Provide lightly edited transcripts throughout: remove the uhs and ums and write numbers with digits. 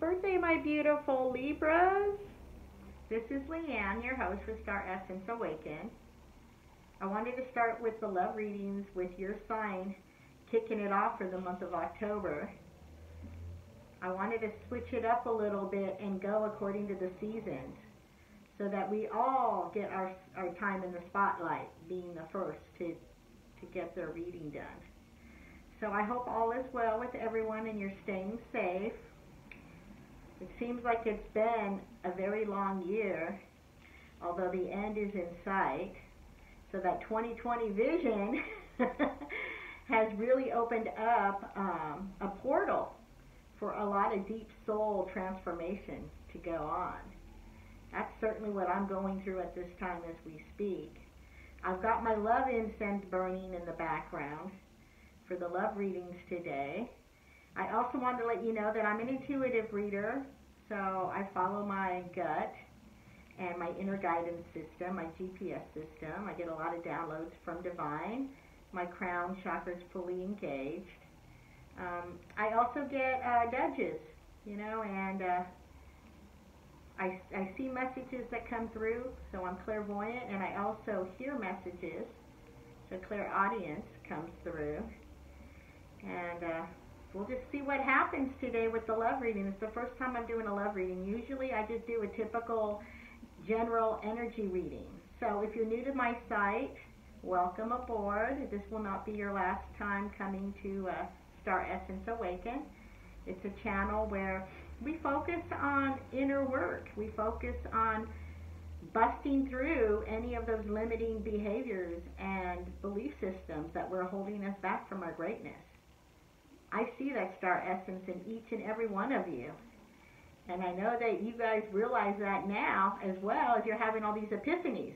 birthday, my beautiful Libras. This is Leanne, your host for Star Essence Awaken. I wanted to start with the love readings with your sign, kicking it off for the month of October. I wanted to switch it up a little bit and go according to the seasons so that we all get our time in the spotlight, being the first to get their reading done. So I hope all is well with everyone and you're staying safe. It seems like it's been a very long year, although the end is in sight. So that 2020 vision has really opened up a portal for a lot of deep soul transformation to go on. That's certainly what I'm going through at this time as we speak. I've got my love incense burning in the background for the love readings today. I also wanted to let you know that I'm an intuitive reader, so I follow my gut and my inner guidance system, my GPS system. I get a lot of downloads from Divine. My crown chakra is fully engaged. I also get nudges, and I see messages that come through, so I'm clairvoyant, and I also hear messages, so clairaudience comes through. And we'll just see what happens today with the love reading. It's the first time I'm doing a love reading. Usually I just do a typical general energy reading. So if you're new to my site, welcome aboard. This will not be your last time coming to Star Essence Awaken. It's a channel where we focus on inner work. We focus on busting through any of those limiting behaviors and belief systems that were holding us back from our greatness. I see that star essence in each and every one of you. And I know that you guys realize that now as well as you're having all these epiphanies.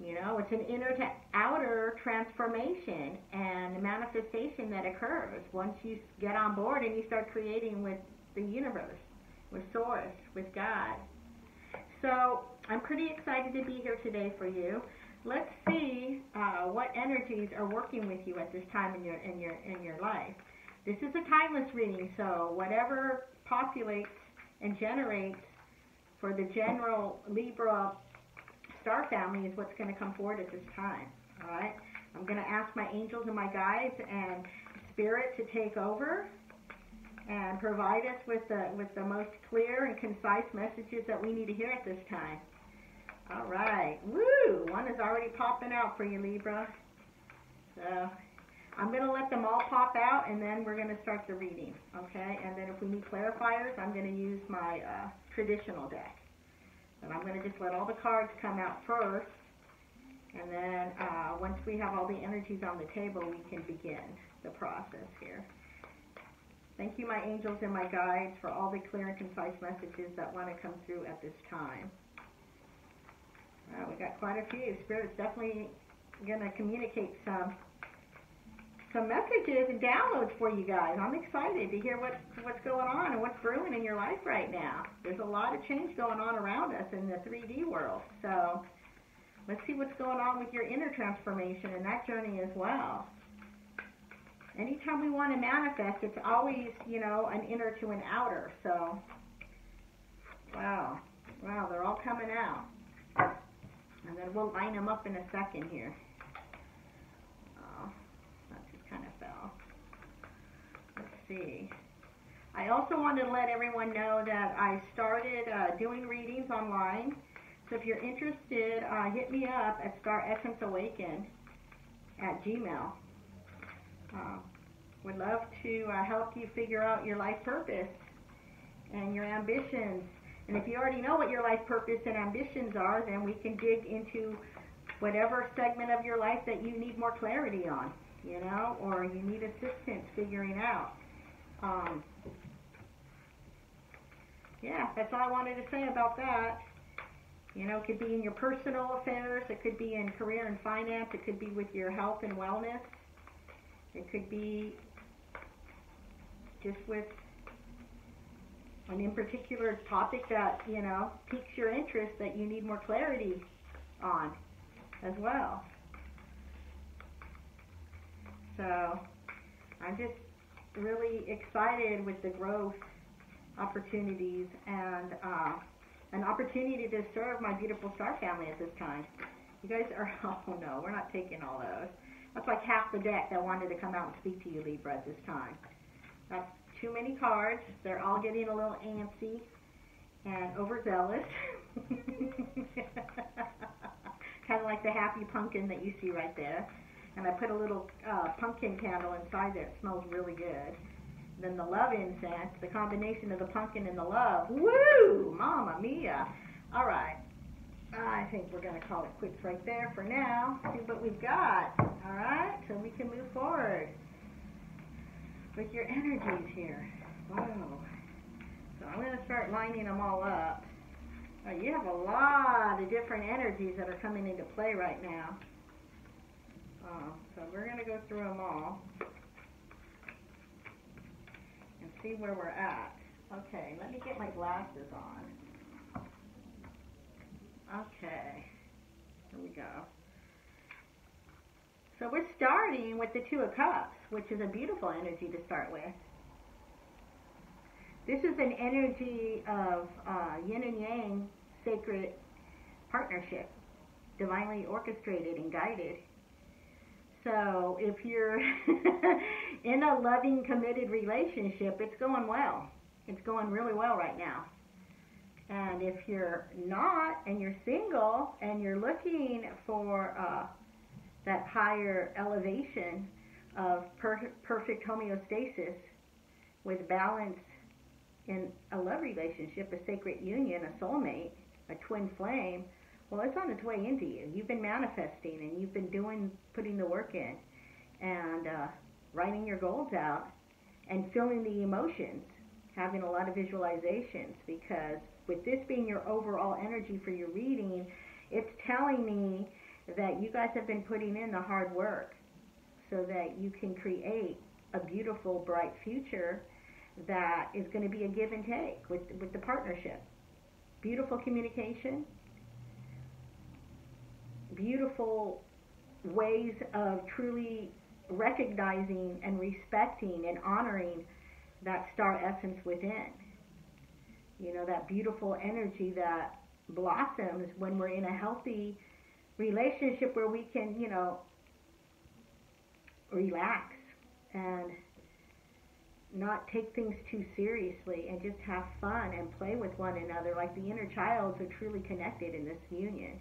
It's an inner to outer transformation and manifestation that occurs once you get on board and you start creating with the universe, with Source, with God. So I'm pretty excited to be here today for you. Let's see what energies are working with you at this time in your life. This is a timeless reading, so whatever populates and generates for the general Libra star family is what's going to come forward at this time. All right, I'm going to ask my angels and my guides and spirit to take over and provide us with the most clear and concise messages that we need to hear at this time. All right, woo! One is already popping out for you, Libra. So I'm going to let them all pop out, and then we're going to start the reading, okay? And then if we need clarifiers, I'm going to use my traditional deck. And I'm going to just let all the cards come out first, and then once we have all the energies on the table, we can begin the process here. Thank you, my angels and my guides, for all the clear and concise messages that want to come through at this time. We got quite a few. Spirit's definitely going to communicate some messages and downloads for you guys. I'm excited to hear what's going on and what's brewing in your life right now. There's a lot of change going on around us in the 3D world. So let's see what's going on with your inner transformation and that journey as well. Anytime we want to manifest, it's always, an inner to an outer. So, wow, they're all coming out. And then we'll line them up in a second here. Oh, that just kind of fell. Let's see. I also wanted to let everyone know that I started doing readings online. So if you're interested, hit me up at staressenceawaken@gmail.com. Would love to help you figure out your life purpose and your ambitions. And if you already know what your life purpose and ambitions are, then we can dig into whatever segment of your life that you need more clarity on, or you need assistance figuring out. Yeah, that's all I wanted to say about that. It could be in your personal affairs, it could be in career and finance, it could be with your health and wellness. It could be just with an in particular topic that, piques your interest that you need more clarity on as well. So I'm just really excited with the growth opportunities, and an opportunity to serve my beautiful star family at this time. You guys are, oh no, we're not taking all those. That's like half the deck that wanted to come out and speak to you, Libra, at this time. That's too many cards. They're all getting a little antsy and overzealous. Kind of like the happy pumpkin that you see right there. And I put a little pumpkin candle inside there. It smells really good. Then the love incense, the combination of the pumpkin and the love. Woo! Mamma mia. All right. I think we're going to call it quits right there for now. See what we've got. All right? So we can move forward with your energies here. Wow. So I'm going to start lining them all up. You have a lot of different energies that are coming into play right now. So we're going to go through them all and see where we're at. Okay, let me get my glasses on. Okay, here we go. So we're starting with the Two of Cups, which is a beautiful energy to start with. This is an energy of yin and yang, sacred partnership, divinely orchestrated and guided. So if you're in a loving, committed relationship, it's going well. It's going really well right now. And if you're not, and you're single, and you're looking for that higher elevation of perfect homeostasis with balance in a love relationship, a sacred union, a soulmate, a twin flame, well, it's on its way into you. You've been manifesting, and you've been putting the work in, and writing your goals out, and feeling the emotions, having a lot of visualizations, because with this being your overall energy for your reading, it's telling me that you guys have been putting in the hard work so that you can create a beautiful, bright future that is going to be a give and take with the partnership. Beautiful communication, beautiful ways of truly recognizing and respecting and honoring that star essence within. You know, that beautiful energy that blossoms when we're in a healthy relationship where we can, you know, relax and not take things too seriously and just have fun and play with one another like the inner childs are truly connected in this union.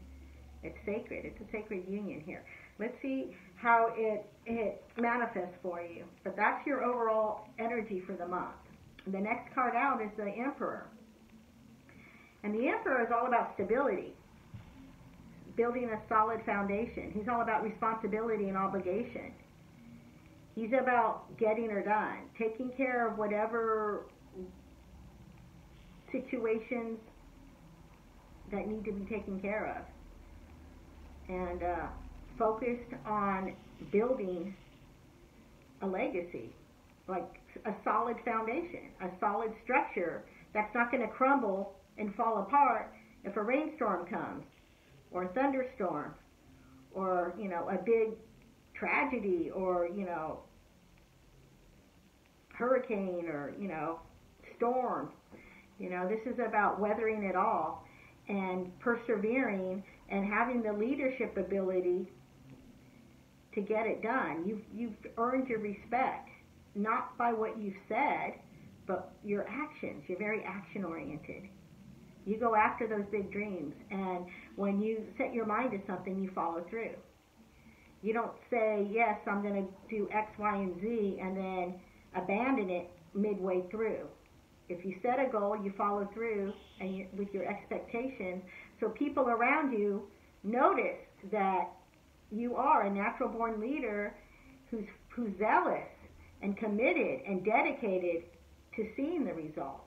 It's sacred. It's a sacred union here. Let's see how it manifests for you. But that's your overall energy for the month. The next card out is the Emperor. And the Emperor is all about stability, building a solid foundation. He's all about responsibility and obligation. He's about getting her done, taking care of whatever situations that need to be taken care of, and focused on building a legacy, like a solid foundation, a solid structure that's not going to crumble and fall apart if a rainstorm comes, or a thunderstorm, or, you know, a big tragedy, or, you know, hurricane, or, you know, storm. You know, this is about weathering it all and persevering and having the leadership ability to get it done. You've earned your respect, not by what you've said, but your actions. You're very action oriented. You go after those big dreams, and when you set your mind to something, you follow through. You don't say, yes, I'm going to do X, Y, and Z, and then abandon it midway through. If you set a goal, you follow through and with your expectations, so people around you notice that you are a natural-born leader who's zealous and committed and dedicated to seeing the results.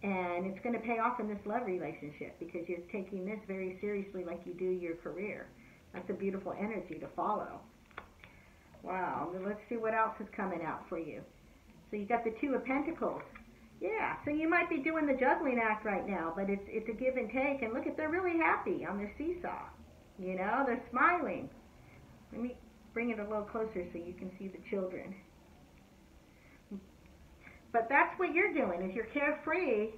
And it's going to pay off in this love relationship because you're taking this very seriously like you do your career. That's a beautiful energy to follow. Wow. Let's see what else is coming out for you. So you got the Two of Pentacles. Yeah, so you might be doing the juggling act right now, but it's a give and take. And look, they're really happy on their seesaw. You know, they're smiling. Let me bring it a little closer so you can see the children. But that's what you're doing, is you're carefree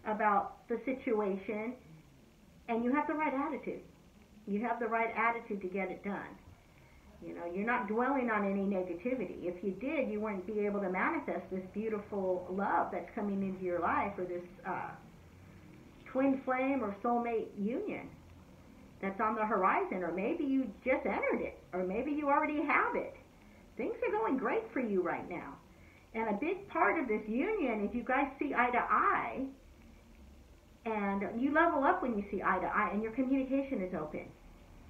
about the situation, and you have the right attitude. You have the right attitude to get it done. You know, you're not dwelling on any negativity. If you did, you wouldn't be able to manifest this beautiful love that's coming into your life, or this twin flame or soulmate union that's on the horizon. Or maybe you just entered it, or maybe you already have it. Things are going great for you right now. And a big part of this union is you guys see eye to eye, and you level up when you see eye to eye, and your communication is open.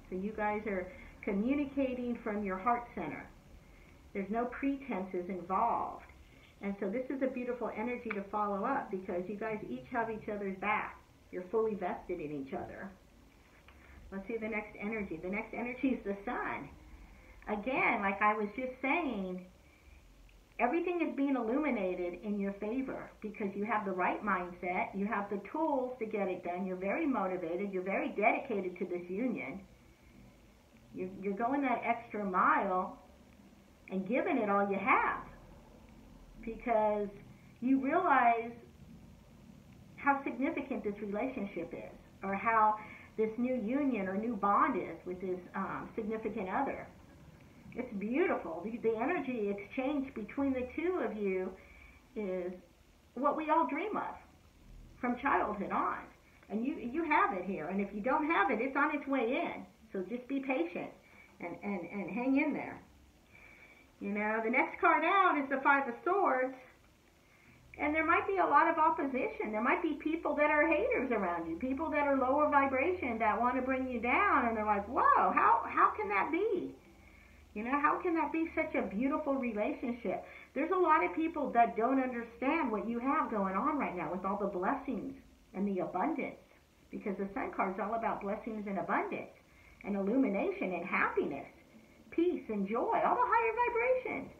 So you guys are communicating from your heart center. There's no pretenses involved. And so this is a beautiful energy to follow up, because you guys each have each other's back. You're fully vested in each other. Let's see the next energy. The next energy is the sun. Again, like I was just saying, everything is being illuminated in your favor, because you have the right mindset, you have the tools to get it done, you're very motivated, you're very dedicated to this union. You're going that extra mile and giving it all you have, because you realize how significant this relationship is, or how this new union or new bond is with this significant other. It's beautiful. The energy exchange between the two of you is what we all dream of from childhood on. And you have it here. And if you don't have it, it's on its way in. So just be patient and hang in there. You know, the next card out is the Five of Swords. And there might be a lot of opposition. There might be people that are haters around you, people that are lower vibration that want to bring you down. And they're like, whoa, how can that be? You know, how can that be such a beautiful relationship? There's a lot of people that don't understand what you have going on right now with all the blessings and the abundance, because the Sun card is all about blessings and abundance and illumination and happiness, peace and joy, all the higher vibrations.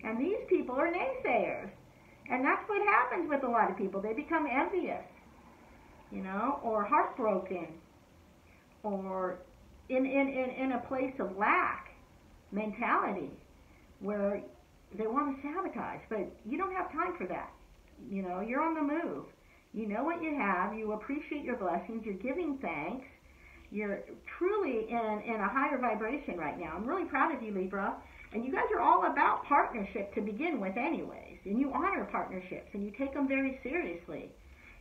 And these people are naysayers. And that's what happens with a lot of people. They become envious, you know, or heartbroken, or in a place of lack mentality where they want to sabotage. But you don't have time for that. You know, you're on the move. You know what you have. You appreciate your blessings. You're giving thanks. You're truly in a higher vibration right now. I'm really proud of you, Libra. And you guys are all about partnership to begin with anyways. And you honor partnerships, and you take them very seriously.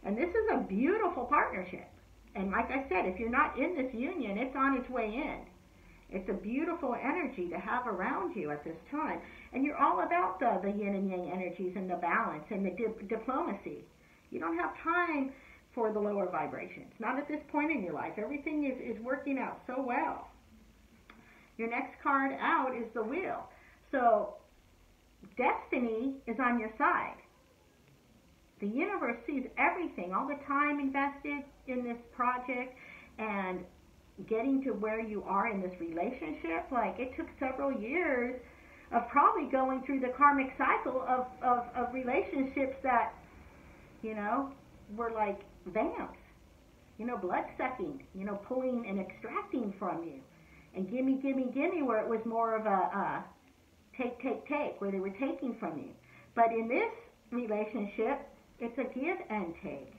And this is a beautiful partnership. And like I said, if you're not in this union, it's on its way in. It's a beautiful energy to have around you at this time. And you're all about the yin and yang energies and the balance and the diplomacy. You don't have time for the lower vibrations. Not at this point in your life. Everything is working out so well. Your next card out is the Wheel. So destiny is on your side. The universe sees everything, all the time invested in this project and getting to where you are in this relationship. Like, it took several years of probably going through the karmic cycle of relationships that, you know, were like vamps, you know, blood sucking, you know, pulling and extracting from you. And gimme, gimme, gimme, where it was more of a take, take, take, where they were taking from you. But in this relationship, it's a give and take.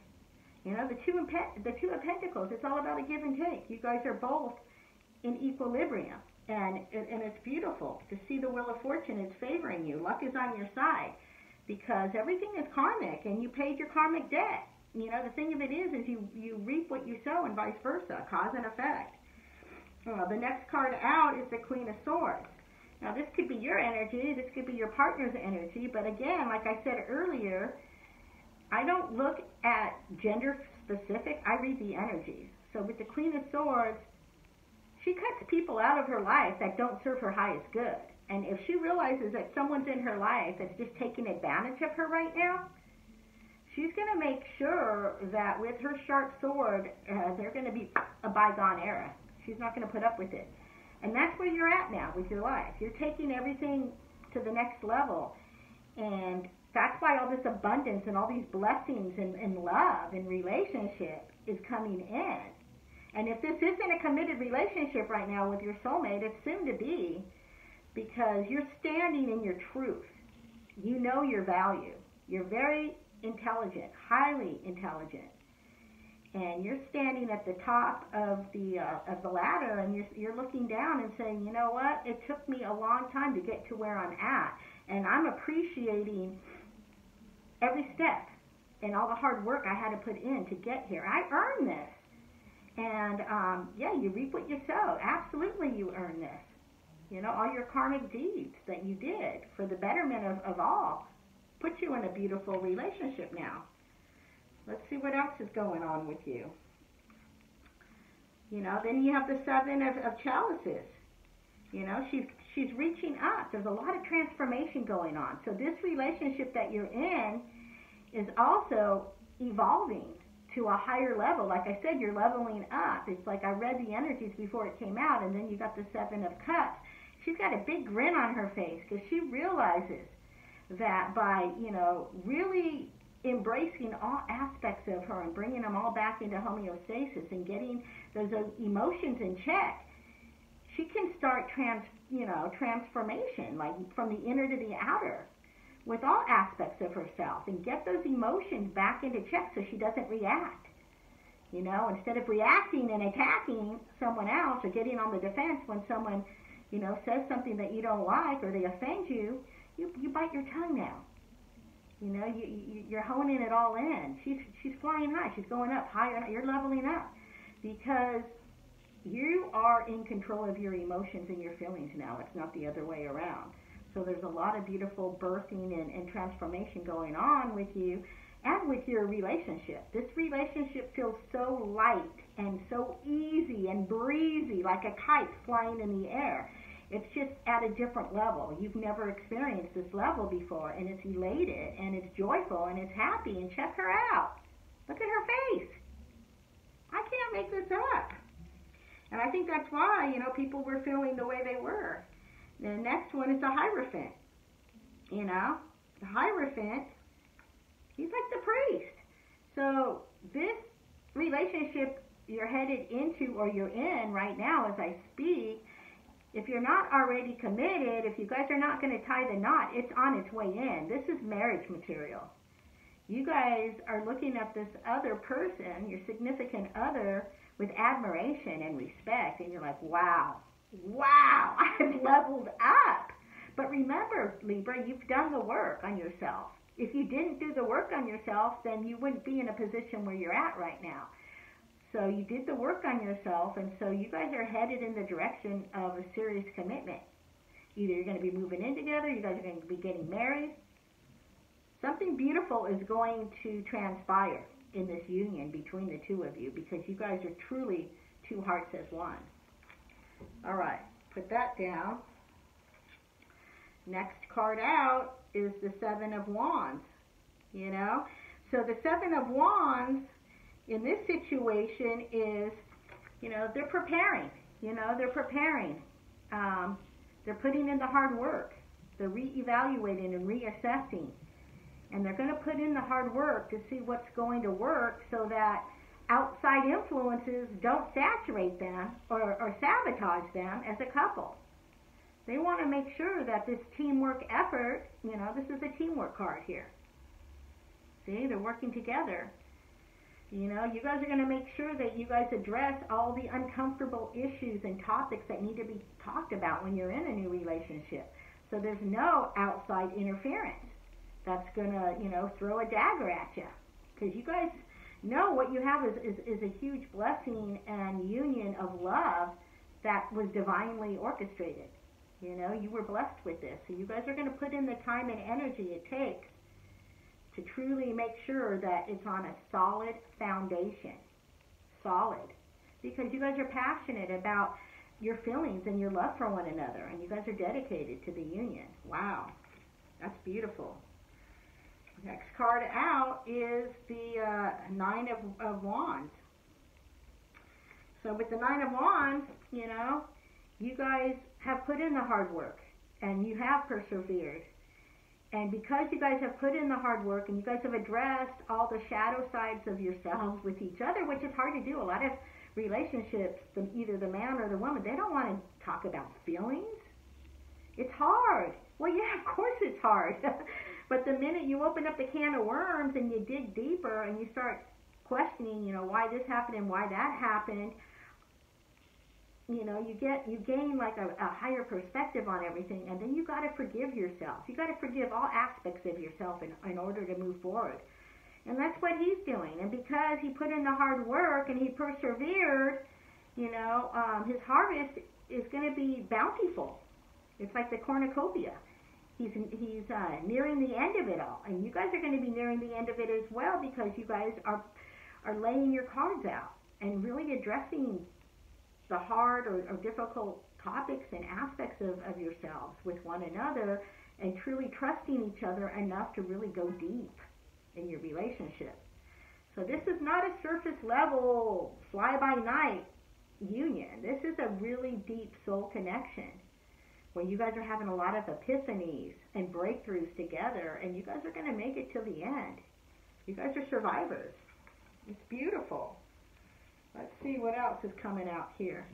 You know, the two of Pentacles, it's all about a give and take. You guys are both in equilibrium. And it's beautiful to see the Wheel of Fortune is favoring you. Luck is on your side, because everything is karmic, and you paid your karmic debt. You know, the thing of it is you reap what you sow, and vice versa, cause and effect. The next card out is the Queen of Swords. Now, this could be your energy, this could be your partner's energy, but again, like I said earlier, I don't look at gender specific, I read the energies. So with the Queen of Swords, she cuts people out of her life that don't serve her highest good. And if she realizes that someone's in her life that's just taking advantage of her right now, she's going to make sure that with her sharp sword, they're going to be a bygone era. She's not going to put up with it. And that's where you're at now with your life. You're taking everything to the next level. And that's why all this abundance and all these blessings and love and relationship is coming in. And if this isn't a committed relationship right now with your soulmate, it's soon to be, because you're standing in your truth. You know your value. You're very intelligent, highly intelligent. And you're standing at the top of the ladder, and you're looking down and saying, you know what? It took me a long time to get to where I'm at, and I'm appreciating every step and all the hard work I had to put in to get here. I earned this. And yeah, you reap what you sow. Absolutely, you earn this. You know, all your karmic deeds that you did for the betterment of all put you in a beautiful relationship now. Let's see what else is going on with you. You know, then you have the Seven of Chalices. You know, she's reaching up. There's a lot of transformation going on. So this relationship that you're in is also evolving to a higher level. Like I said, you're leveling up. It's like I read the energies before it came out, and then you got the Seven of Cups. She's got a big grin on her face because she realizes that by, you know, really embracing all aspects of her and bringing them all back into homeostasis and getting those emotions in check, she can start transformation, like from the inner to the outer, with all aspects of herself, and get those emotions back into check so she doesn't react. You know, instead of reacting and attacking someone else or getting on the defense when someone, you know, says something that you don't like or they offend you, you bite your tongue now. You know, you're honing it all in. She's flying high. She's going up higher. You're leveling up because you are in control of your emotions and your feelings now. It's not the other way around. So there's a lot of beautiful birthing and transformation going on with you and with your relationship. This relationship feels so light and so easy and breezy, like a kite flying in the air. It's just at a different level. You've never experienced this level before, and it's elated, and it's joyful, and it's happy, and check her out. Look at her face. I can't make this up. And I think that's why, you know, people were feeling the way they were. The next one is the Hierophant. You know, the Hierophant, he's like the priest. So this relationship you're headed into or you're in right now as I speak, if you're not already committed, if you guys are not going to tie the knot, it's on its way in. This is marriage material. You guys are looking at this other person, your significant other, with admiration and respect, and you're like, wow, I've leveled up. But remember, Libra, you've done the work on yourself. If you didn't do the work on yourself, then you wouldn't be in a position where you're at right now. So you did the work on yourself, and so you guys are headed in the direction of a serious commitment. Either you're going to be moving in together, you guys are going to be getting married. Something beautiful is going to transpire in this union between the two of you because you guys are truly two hearts as one. All right, put that down. Next card out is the Seven of Wands, you know. So the Seven of Wands in this situation is, you know, they're preparing. They're putting in the hard work. They're reevaluating and reassessing. And they're going to put in the hard work to see what's going to work so that outside influences don't saturate them or sabotage them as a couple. They want to make sure that this teamwork effort, you know, this is a teamwork card here. See, they're working together. You know, you guys are going to make sure that you guys address all the uncomfortable issues and topics that need to be talked about when you're in a new relationship. So there's no outside interference that's going to, you know, throw a dagger at you. Because you guys know what you have is a huge blessing and union of love that was divinely orchestrated. You know, you were blessed with this. So you guys are going to put in the time and energy it takes to truly make sure that it's on a solid foundation. Solid. Because you guys are passionate about your feelings and your love for one another. And you guys are dedicated to the union. Wow. That's beautiful. Next card out is the Nine of Wands. So with the Nine of Wands, you know, you guys have put in the hard work and you have persevered. And because you guys have put in the hard work and you guys have addressed all the shadow sides of yourselves with each other, which is hard to do. A lot of relationships, either the man or the woman, they don't want to talk about feelings. It's hard. Well, yeah, of course it's hard. But the minute you open up the can of worms and you dig deeper and you start questioning, you know, why this happened and why that happened, you know, you gain like a higher perspective on everything, and then you got to forgive yourself. You got to forgive all aspects of yourself in order to move forward. And that's what he's doing. And because he put in the hard work and he persevered, you know, his harvest is going to be bountiful. It's like the cornucopia. He's nearing the end of it all, and you guys are going to be nearing the end of it as well, because you guys are laying your cards out and really addressing the hard or difficult topics and aspects of yourselves with one another, and truly trusting each other enough to really go deep in your relationship. So this is not a surface level fly-by-night union. This is a really deep soul connection where you guys are having a lot of epiphanies and breakthroughs together, and you guys are going to make it till the end. You guys are survivors. It's beautiful. Let's see what else is coming out here.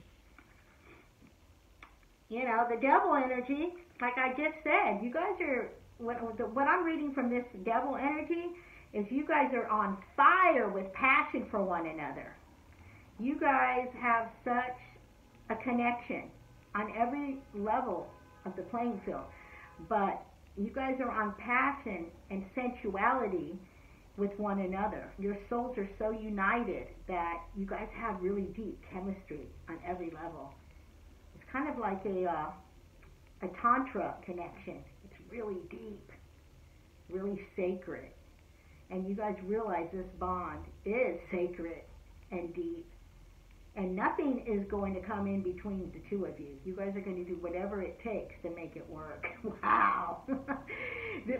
You know, the devil energy, like I just said, you guys are, what I'm reading from this devil energy is you guys are on fire with passion for one another. You guys have such a connection on every level of the playing field, but you guys are on passion and sensuality with one another. Your souls are so united that you guys have really deep chemistry on every level. It's kind of like a tantra connection. It's really deep, really sacred. And you guys realize this bond is sacred and deep. And nothing is going to come in between the two of you. You guys are going to do whatever it takes to make it work. Wow.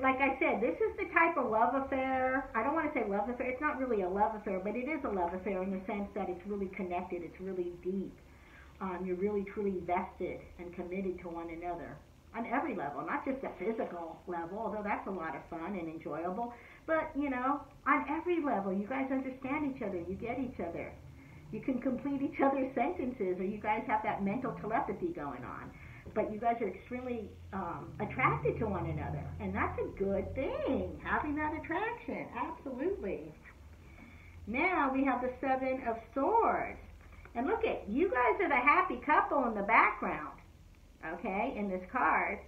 Like I said, this is the type of love affair. I don't want to say love affair. It's not really a love affair, but it is a love affair in the sense that it's really connected. It's really deep. You're really, truly vested and committed to one another on every level, not just a physical level, although that's a lot of fun and enjoyable. But, you know, on every level, you guys understand each other. You get each other. You can complete each other's sentences, or you guys have that mental telepathy going on. But you guys are extremely attracted to one another, and that's a good thing, having that attraction, absolutely. Now we have the Seven of Swords. And look at, you guys are the happy couple in the background, okay, in this card.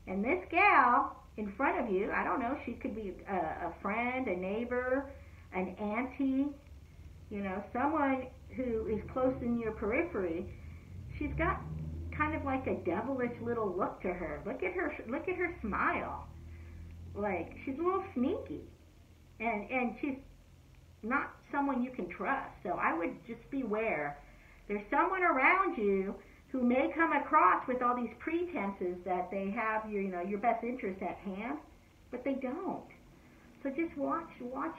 And this gal in front of you, I don't know, she could be a friend, a neighbor, an auntie, you know, someone who is close in your periphery. She's got kind of like a devilish little look to her. Look at her smile. Like, she's a little sneaky. And she's not someone you can trust. So I would just beware. There's someone around you who may come across with all these pretenses that they have your, you know, your best interest at hand, but they don't. So just watch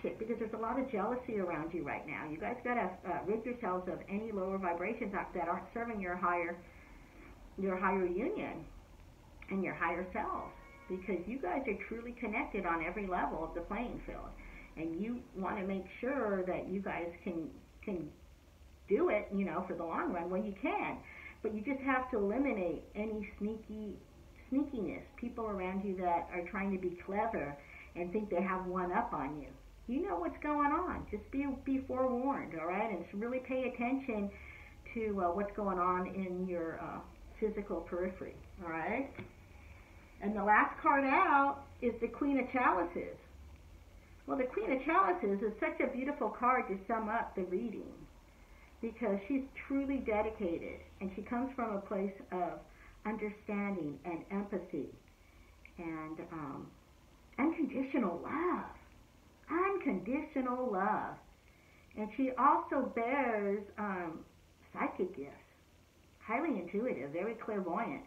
it, because there's a lot of jealousy around you right now. You guys got to rid yourselves of any lower vibrations that aren't serving your higher union and your higher selves, because you guys are truly connected on every level of the playing field, and you want to make sure that you guys can do it, you know, for the long run. Well, you can, but you just have to eliminate any sneakiness, people around you that are trying to be clever and think they have one up on you. You know what's going on. Just be forewarned, all right? And just really pay attention to what's going on in your physical periphery, all right? And the last card out is the Queen of Chalices. Well, the Queen of Chalices is such a beautiful card to sum up the reading, because she's truly dedicated, and she comes from a place of understanding and empathy and unconditional love. Unconditional love. And she also bears psychic gifts. Highly intuitive, very clairvoyant.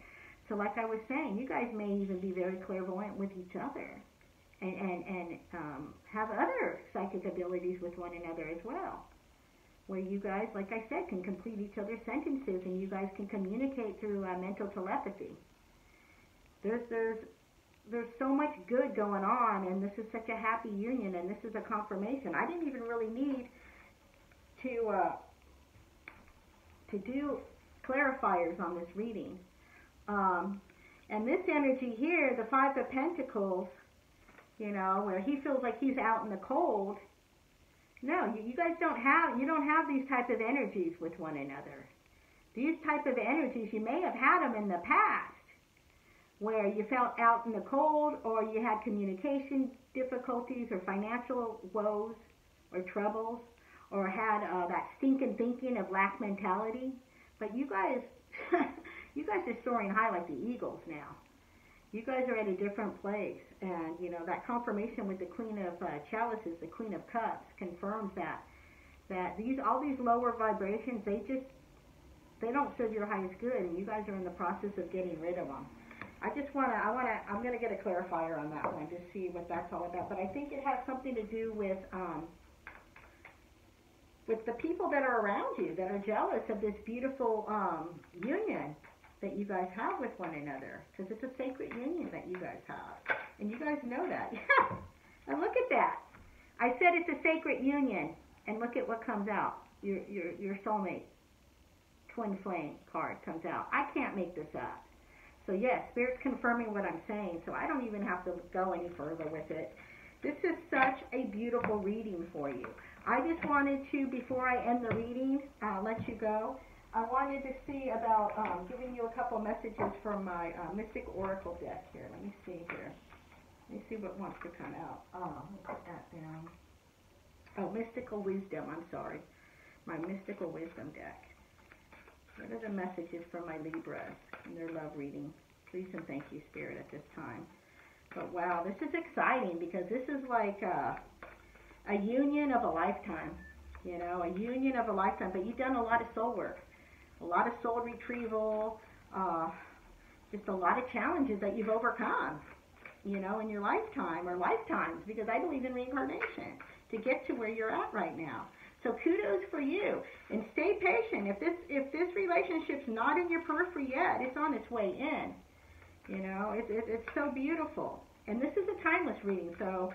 So like I was saying, you guys may even be very clairvoyant with each other, and have other psychic abilities with one another as well, where you guys, like I said, can complete each other's sentences, and you guys can communicate through mental telepathy. There's so much good going on, and this is such a happy union, and this is a confirmation. I didn't even really need to do clarifiers on this reading. And this energy here, the Five of Pentacles, you know, where he feels like he's out in the cold. No, you guys don't have these type of energies with one another. These type of energies, you may have had them in the past, where you felt out in the cold, or you had communication difficulties, or financial woes, or troubles, or had that stinking thinking of lack mentality. But you guys, you guys are soaring high like the eagles now. You guys are at a different place, and you know that confirmation with the Queen of Chalices, the Queen of Cups, confirms that all these lower vibrations, they don't serve your highest good, and you guys are in the process of getting rid of them. I'm going to get a clarifier on that one to see what that's all about. But I think it has something to do with the people that are around you that are jealous of this beautiful union that you guys have with one another, because it's a sacred union that you guys have, and you guys know that. Yeah, and look at that. I said it's a sacred union, and look at what comes out. Your soulmate twin flame card comes out. I can't make this up. So yes, Spirit's confirming what I'm saying, so I don't even have to go any further with it. This is such a beautiful reading for you. I just wanted to, before I end the reading, let you go, I wanted to see about giving you a couple messages from my Mystic Oracle deck here. Let me see here. Let me see what wants to come out. Oh, let me put that down. Oh, Mystical Wisdom, I'm sorry. My Mystical Wisdom deck. What are the messages from my Libras in their love reading? Please and thank you, Spirit, at this time. But wow, this is exciting, because this is like a union of a lifetime. You know, a union of a lifetime. But you've done a lot of soul work. A lot of soul retrieval, just a lot of challenges that you've overcome, you know, in your lifetime, or lifetimes, because I believe in reincarnation, to get to where you're at right now. So kudos for you, and stay patient. If this relationship's not in your periphery yet, it's on its way in. You know, it's so beautiful. And this is a timeless reading, so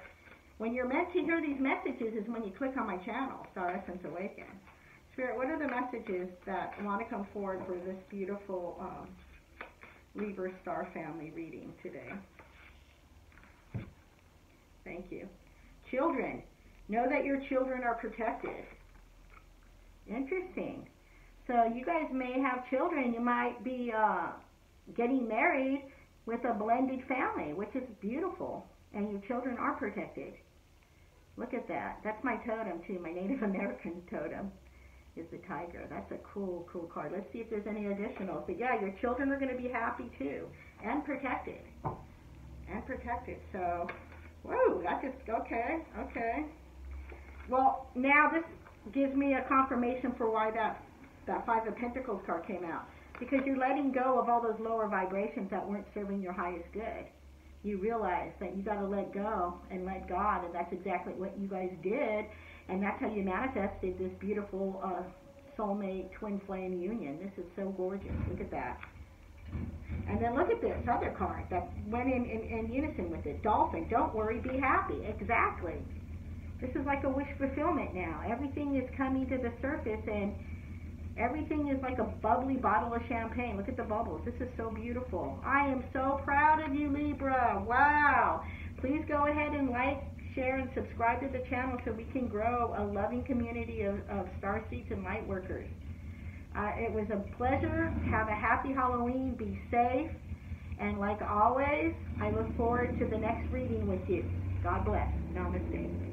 when you're meant to hear these messages is when you click on my channel, Star Essence Awaken. Spirit, what are the messages that want to come forward for this beautiful Libra Star Family reading today? Thank you. Children, know that your children are protected. Interesting. So you guys may have children. You might be getting married with a blended family, which is beautiful. And your children are protected. Look at that. That's my totem too, my Native American totem. Is the tiger. That's a cool card. Let's see if there's any additionals. But yeah, your children are going to be happy too, and protected. So, whoa, that just, okay. Well, now this gives me a confirmation for why that Five of Pentacles card came out. Because you're letting go of all those lower vibrations that weren't serving your highest good. You realize that you got to let go and let God, and that's exactly what you guys did. And that's how you manifested this beautiful soulmate twin flame union. This is so gorgeous. Look at that. And then look at this other card that went in unison with it. Dolphin, don't worry, be happy. Exactly. This is like a wish fulfillment now. Everything is coming to the surface, and everything is like a bubbly bottle of champagne. Look at the bubbles. This is so beautiful. I am so proud of you, Libra. Wow. Please go ahead and like, share, and subscribe to the channel so we can grow a loving community of starseeds and light workers. It was a pleasure. Have a happy Halloween. Be safe. And like always, I look forward to the next reading with you. God bless. Namaste.